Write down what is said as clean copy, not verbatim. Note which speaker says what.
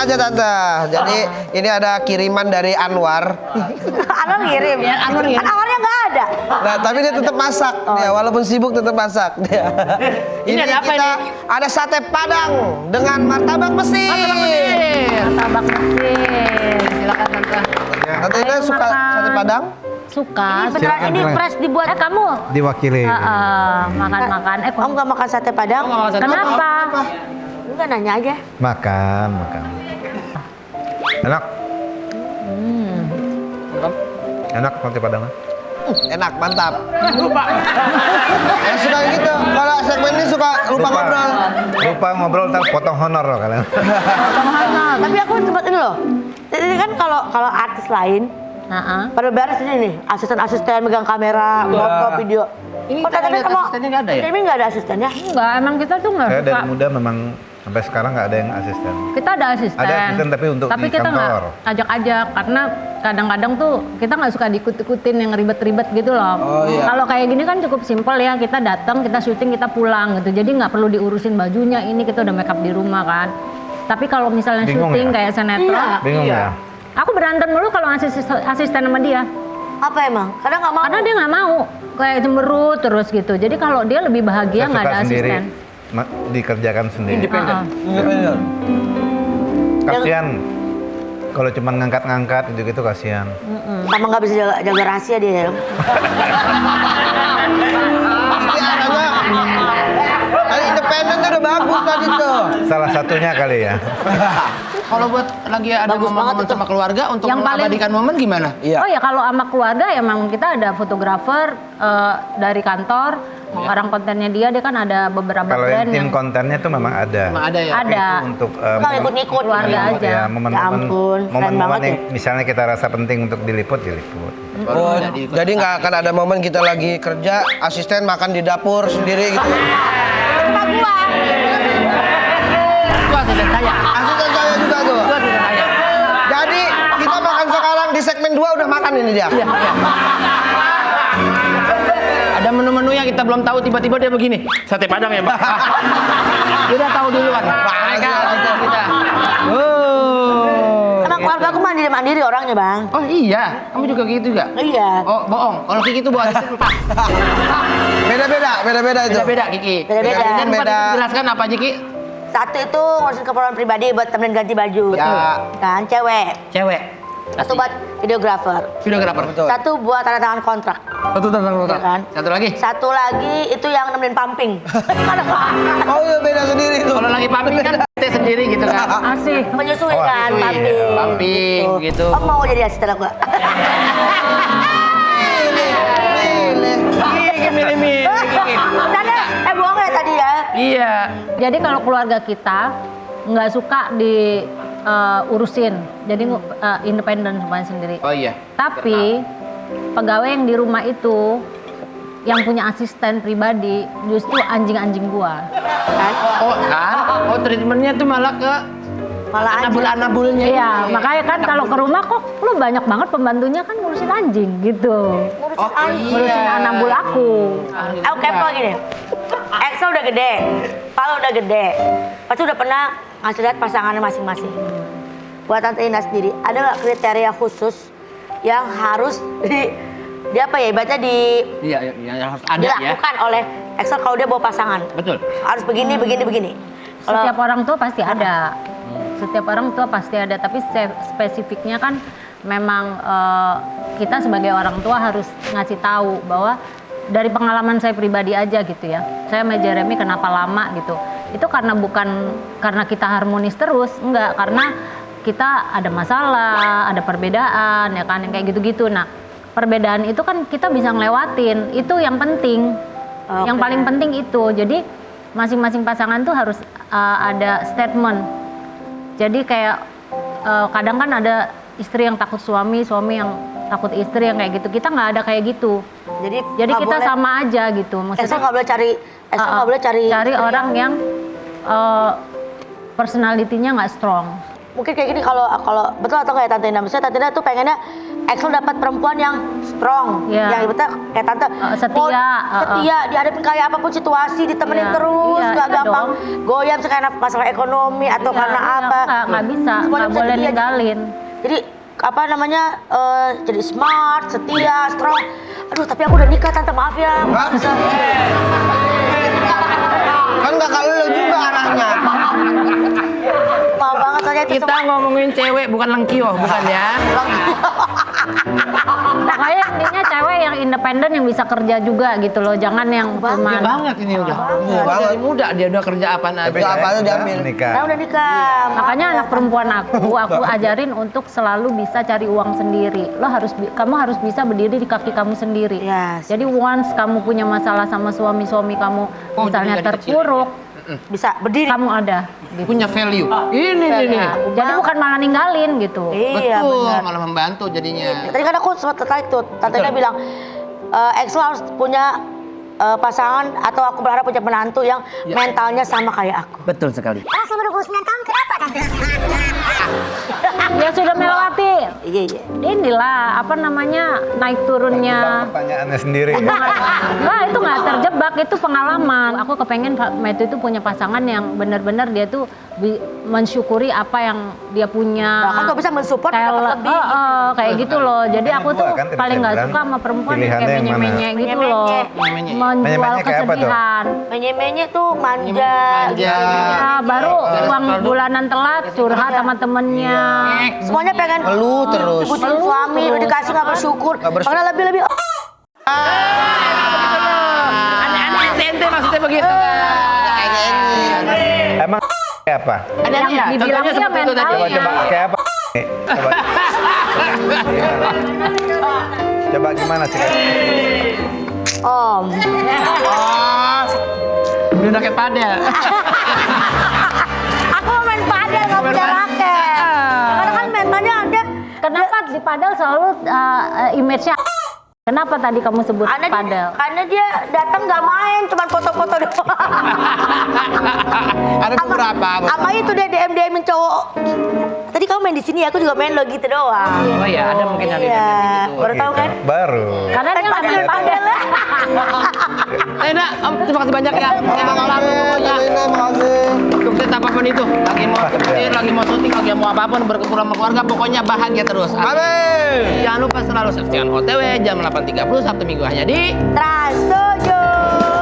Speaker 1: aja tante. Jadi ini ada kiriman dari Anwar.
Speaker 2: Anwar ngirim.
Speaker 3: Ya, Anwar ngirim.
Speaker 2: Kan Anwarnya nggak ada.
Speaker 1: Nah, tapi dia tetap masak. Ya, walaupun sibuk tetap masak. Dia.
Speaker 3: Ini ada apa
Speaker 1: kita
Speaker 3: ini?
Speaker 1: ada sate Padang dengan martabak Mesir.
Speaker 4: Martabak Mesir.
Speaker 3: Silakan tante.
Speaker 1: Tante Ina
Speaker 4: Ayo
Speaker 1: suka
Speaker 4: makan.
Speaker 1: sate Padang?
Speaker 4: Suka.
Speaker 2: Ini beneran
Speaker 5: Silakan,
Speaker 2: ini
Speaker 5: silakan.
Speaker 2: fresh dibuat.
Speaker 4: Kamu
Speaker 5: Diwakili.
Speaker 4: makan-makan.
Speaker 2: Om nggak makan sate Padang?
Speaker 3: Kamu nggak makan sate
Speaker 4: Kenapa?
Speaker 2: Enggak, nanya aja.
Speaker 5: Makan. Enak. Enak roti Padang.
Speaker 1: Enak, mantap.
Speaker 3: Lupa.
Speaker 1: Suka gitu. Kalau segmen ini suka lupa ngobrol.
Speaker 5: Lupa ngobrol ntar potong honor loh kalian.
Speaker 2: Tapi aku sempat ini loh. Jadi kan kalau artis lain pada beres ini nih, asisten megang kamera, foto, video.
Speaker 3: Ini
Speaker 2: Kok
Speaker 3: kita
Speaker 2: tapi
Speaker 3: lihat
Speaker 2: kamu
Speaker 3: asistennya nggak ada ya?
Speaker 2: Ini nggak ada asistennya.
Speaker 4: Enggak, emang kita tuh nggak
Speaker 5: Saya
Speaker 4: suka.
Speaker 5: dari muda memang sampai sekarang nggak ada yang asisten.
Speaker 4: Kita ada asisten.
Speaker 5: Ada asisten tapi untuk di
Speaker 4: kita nggak
Speaker 5: kantor.
Speaker 4: ajak-ajak karena kadang-kadang tuh kita nggak suka diikut-ikutin yang ribet-ribet gitu loh.
Speaker 1: Oh, iya.
Speaker 4: Kalau kayak gini kan cukup simpel ya, kita datang, kita syuting, kita pulang gitu. Jadi nggak perlu diurusin bajunya, ini kita udah make up di rumah kan. Tapi kalau misalnya
Speaker 5: Bingung
Speaker 4: syuting
Speaker 5: ya?
Speaker 4: kayak sinetron,
Speaker 5: Bingung
Speaker 3: Iya.
Speaker 5: ya?
Speaker 4: aku berantem dulu kalau asisten sama dia.
Speaker 2: Apa emang? Kadang nggak mau.
Speaker 4: Karena dia nggak mau kayak cemberut terus gitu. Jadi kalau dia lebih bahagia
Speaker 5: Saya
Speaker 4: nggak
Speaker 5: suka
Speaker 4: ada
Speaker 5: sendiri,
Speaker 4: asisten.
Speaker 5: dikerjakan sendiri.
Speaker 3: Independen.
Speaker 4: Heeh.
Speaker 5: Kasihan. Kalau cuma ngangkat-ngangkat gitu kasihan.
Speaker 2: Sama nggak bisa jaga rahasia dia ya.
Speaker 1: Ini anaknya independen tuh udah bagus tadi tuh.
Speaker 5: Salah satunya kali ya.
Speaker 3: Kalau buat lagi ada
Speaker 2: Bagus
Speaker 3: momen-momen
Speaker 2: banget itu.
Speaker 3: sama keluarga untuk
Speaker 4: Yang paling-
Speaker 3: mengabadikan momen gimana?
Speaker 1: Iya.
Speaker 4: Oh ya kalau sama keluarga ya memang kita ada fotografer dari kantor, orang kontennya dia kan ada beberapa
Speaker 5: Kalau
Speaker 4: brand
Speaker 5: yang tim
Speaker 4: yang
Speaker 5: kontennya tuh memang ada.
Speaker 3: Memang ada ya?
Speaker 4: ada.
Speaker 5: Itu untuk
Speaker 2: Nggak ikut-ikut
Speaker 4: keluarga
Speaker 2: gitu.
Speaker 4: aja.
Speaker 5: Ya,
Speaker 2: Ya ampun, keren
Speaker 5: momen-momen
Speaker 2: banget
Speaker 5: yang
Speaker 2: ya.
Speaker 5: misalnya kita rasa penting untuk diliput.
Speaker 1: Oh, jadi nggak akan ada momen kita lagi kerja, asisten makan di dapur sendiri gitu.
Speaker 2: Apa gua?
Speaker 3: Itu asisten saya.
Speaker 1: Asisten saya juga tuh.
Speaker 3: Itu asisten saya.
Speaker 1: Jadi kita makan sekarang di segmen 2 udah makan ini dia.
Speaker 3: Iya, iya. Ada menu-menu yang kita belum tahu, tiba-tiba dia begini. Sate Padang ya, Mbak. Dia udah tahu duluan. Mereka asisten kita.
Speaker 2: Emang keluarga aku mandiri orangnya bang.
Speaker 3: Oh iya, kamu juga gitu gak?
Speaker 2: Iya.
Speaker 3: Oh bohong, kalau Kiki tuh bawa asisten.
Speaker 1: Beda-beda itu.
Speaker 3: Beda-beda Kiki.
Speaker 2: Beda-beda.
Speaker 3: Dan
Speaker 1: Beda.
Speaker 3: jelaskan apa aja Ki?
Speaker 2: Satu itu ngurusin keperluan pribadi buat temenin ganti baju.
Speaker 1: Ya.
Speaker 2: Kan cewek.
Speaker 3: Cewek.
Speaker 2: Satu buat videografer.
Speaker 3: Videografer.
Speaker 1: Betul.
Speaker 2: Satu buat tanda tangan kontrak.
Speaker 3: Satu tentang
Speaker 2: Iya kan?
Speaker 3: Satu lagi.
Speaker 2: Satu lagi itu yang nemenin pumping.
Speaker 1: Oh iya beda sendiri tuh.
Speaker 3: Kalau lagi pumping kan kita sendiri gitu kan.
Speaker 4: Asik.
Speaker 2: Menyusui
Speaker 5: Oh,
Speaker 2: kan
Speaker 5: menyusui,
Speaker 2: pumping.
Speaker 5: ya.
Speaker 3: Pumping, gitu.
Speaker 2: Oh mau jadi asisten aku.
Speaker 3: Kiki milih-milih Kiki.
Speaker 2: Tanda bohong ya tadi ya.
Speaker 3: Iya.
Speaker 4: Jadi kalau keluarga kita nggak suka di urusin, jadi independen semuanya sendiri.
Speaker 3: Oh iya.
Speaker 4: Tapi pegawai yang di rumah itu yang punya asisten pribadi justru anjing-anjing gua.
Speaker 2: Kan?
Speaker 3: Oh kan? Oh treatmentnya tuh malah ke
Speaker 2: Malah anjing.
Speaker 3: anabul-anabulnya.
Speaker 4: Iya, makanya kan kalau ke rumah kok lu banyak banget pembantunya kan ngurusin anjing gitu.
Speaker 2: Ngurusin
Speaker 3: Oh,
Speaker 2: anjing.
Speaker 4: Ngurusin anabul aku.
Speaker 2: Aku kepo gini. Excel udah gede, Pal udah gede. Pasti udah pernah ngasih lihat pasangannya masing-masing. Buat Tante Ina sendiri, ada nggak kriteria khusus yang harus di apa ya? Ibaratnya
Speaker 3: Iya, yang harus ada ya.
Speaker 2: dilakukan oleh Excel kalau dia bawa pasangan.
Speaker 3: Betul.
Speaker 2: Harus begini, begini. Kalau
Speaker 4: Setiap orang tuh pasti ada. Setiap orang tuh pasti ada, tapi spesifiknya kan memang kita sebagai orang tua harus ngasih tahu bahwa dari pengalaman saya pribadi aja gitu ya. Saya sama Jeremy kenapa lama gitu. Itu bukan karena kita harmonis terus, enggak, karena kita ada masalah, ada perbedaan ya kan yang kayak gitu-gitu. Nah, perbedaan itu kan kita bisa ngelewatin. Itu yang penting. Yang
Speaker 2: Oke.
Speaker 4: paling penting itu. Jadi masing-masing pasangan tuh harus ada statement. Jadi kayak kadang kan ada istri yang takut suami, suami yang takut istri yang kayak gitu. Kita nggak ada kayak gitu.
Speaker 2: jadi
Speaker 4: Jadi
Speaker 2: nggak
Speaker 4: kita
Speaker 2: boleh-
Speaker 4: sama aja gitu.
Speaker 2: Excel nggak boleh cari. Excel nggak boleh cari.
Speaker 4: cari orang yang personality-nya nggak strong.
Speaker 2: mungkin kayak gini kalau betul atau kayak Tante Ina, misalnya Tante Ina tuh pengennya Axel dapat perempuan yang strong,
Speaker 4: Iya.
Speaker 2: yang betul kayak Tante
Speaker 4: Setia,
Speaker 2: setia, dihadapin kayak apapun situasi ditemenin
Speaker 4: Iya,
Speaker 2: terus,
Speaker 4: iya,
Speaker 2: nggak
Speaker 4: iya
Speaker 2: gampang
Speaker 4: dong.
Speaker 2: goyah misalnya karena masalah ekonomi atau karena apa.
Speaker 4: Nggak bisa,
Speaker 2: Semuanya
Speaker 4: nggak
Speaker 2: bisa
Speaker 4: boleh
Speaker 2: setia.
Speaker 4: ninggalin.
Speaker 2: Jadi apa namanya jadi smart, setia, strong. Aduh tapi aku udah nikah Tante, maaf ya.
Speaker 1: Hah?
Speaker 2: Bisa.
Speaker 1: Kan nggak kalau lu juga arahnya.
Speaker 2: Maaf banget soalnya itu
Speaker 3: Kita ngomongin cewek bukan lengkio, bukan ya?
Speaker 4: Makanya intinya cewek yang independen yang bisa kerja juga gitu loh, jangan yang
Speaker 3: Dia
Speaker 4: cuman
Speaker 3: banget ini udah.
Speaker 1: Iya, banget.
Speaker 3: Dari muda dia udah kerja apaan aja.
Speaker 5: Tapi
Speaker 1: Apa
Speaker 5: saya
Speaker 1: aja
Speaker 5: udah
Speaker 1: diambil.
Speaker 5: menikah.
Speaker 2: Saya udah nikah. Maaf
Speaker 4: makanya
Speaker 2: ya.
Speaker 4: anak perempuan aku ajarin untuk selalu bisa cari uang sendiri. Kamu harus bisa berdiri di kaki kamu sendiri.
Speaker 2: Yes.
Speaker 4: Jadi once kamu punya masalah sama suami kamu
Speaker 3: Oh,
Speaker 4: misalnya
Speaker 3: jadi dari kecil
Speaker 4: terpuruk,
Speaker 2: bisa berdiri.
Speaker 4: kamu ada.
Speaker 3: Punya value. Ini nih.
Speaker 4: Jadi bukan malah ninggalin gitu.
Speaker 2: Iya
Speaker 3: Betul,
Speaker 2: benar.
Speaker 3: malah membantu jadinya.
Speaker 2: Tadi kan aku sempat tertarik tuh, Tante Ina bilang Axel harus punya pasangan atau aku berharap punya menantu yang mentalnya sama kayak aku.
Speaker 3: Betul sekali.
Speaker 2: Masih 29 tahun kenapa Tante?
Speaker 4: Ya sudah melewati
Speaker 2: Iya iya.
Speaker 4: inilah apa namanya naik turunnya.
Speaker 5: Pertanyaannya sendiri.
Speaker 4: Enggak, itu nggak terjebak, itu pengalaman. Aku kepengen Metu itu punya pasangan yang benar-benar dia tuh mensyukuri apa yang dia punya.
Speaker 2: Nah, kan kok bisa mensupport dapat lebih.
Speaker 4: Kayak gitu loh. Jadi
Speaker 5: Makanya
Speaker 4: aku tuh
Speaker 5: dua kan tadi
Speaker 4: paling
Speaker 5: saya
Speaker 4: nggak
Speaker 5: bilang,
Speaker 4: suka sama perempuan yang kayak
Speaker 5: pilihannya yang mana?
Speaker 4: menye-menye gitu
Speaker 2: Menye-menye.
Speaker 4: loh.
Speaker 3: Menye-menye.
Speaker 4: Menjual
Speaker 5: Menye-menye kayak apa tuh?
Speaker 4: kesedihan.
Speaker 2: Menye-menye tuh manja.
Speaker 3: Manja.
Speaker 4: Ya, baru uang bulanan telat curhat sama temennya.
Speaker 2: Semuanya pengen
Speaker 1: Ngeluh terus.
Speaker 2: dibucin suami, udah dikasih nggak bersyukur.
Speaker 1: Nggak bersyukur.
Speaker 2: Karena lebih-lebih.
Speaker 3: Aneh-aneh ente maksudnya begitu kan?
Speaker 5: Emang kayak apa?
Speaker 3: Aneh-aneh ya?
Speaker 4: Dibilang
Speaker 3: Contohnya
Speaker 4: dia
Speaker 3: seperti itu tadi.
Speaker 4: mentalnya.
Speaker 5: Coba kayak apa? Nih, Coba. Coba gimana sih?
Speaker 2: Om.
Speaker 3: Oh, dia udah kayak padel.
Speaker 2: Aku mau main padel nggak punya raket. Karena kan mentalnya ada.
Speaker 4: Kenapa di padel selalu image-nya? Kenapa tadi kamu sebut padel?
Speaker 2: Karena dia datang nggak main, cuma foto-foto doang.
Speaker 1: Ada beberapa.
Speaker 2: Apa itu dia DM-in cowok. Tadi kamu main di sini, aku juga main lo gitu doang.
Speaker 3: Oh iya, ada mungkin ada
Speaker 2: Iya,
Speaker 3: gitu.
Speaker 2: baru tahu kan?
Speaker 5: Baru.
Speaker 4: Karena dia nggak main padel.
Speaker 3: Ena, Om, terima kasih banyak ya. Enak banget pokoknya.
Speaker 1: Makasih.
Speaker 3: Sukses apapun itu. Lagi mau syuting, lagi mau syuting, lagi mau apapun, berkumpul sama keluarga, pokoknya bahagia terus.
Speaker 1: Amin.
Speaker 3: Jangan lupa selalu saksikan OTW jam 8.30 Sabtu Minggu hanya di
Speaker 2: Trans 7.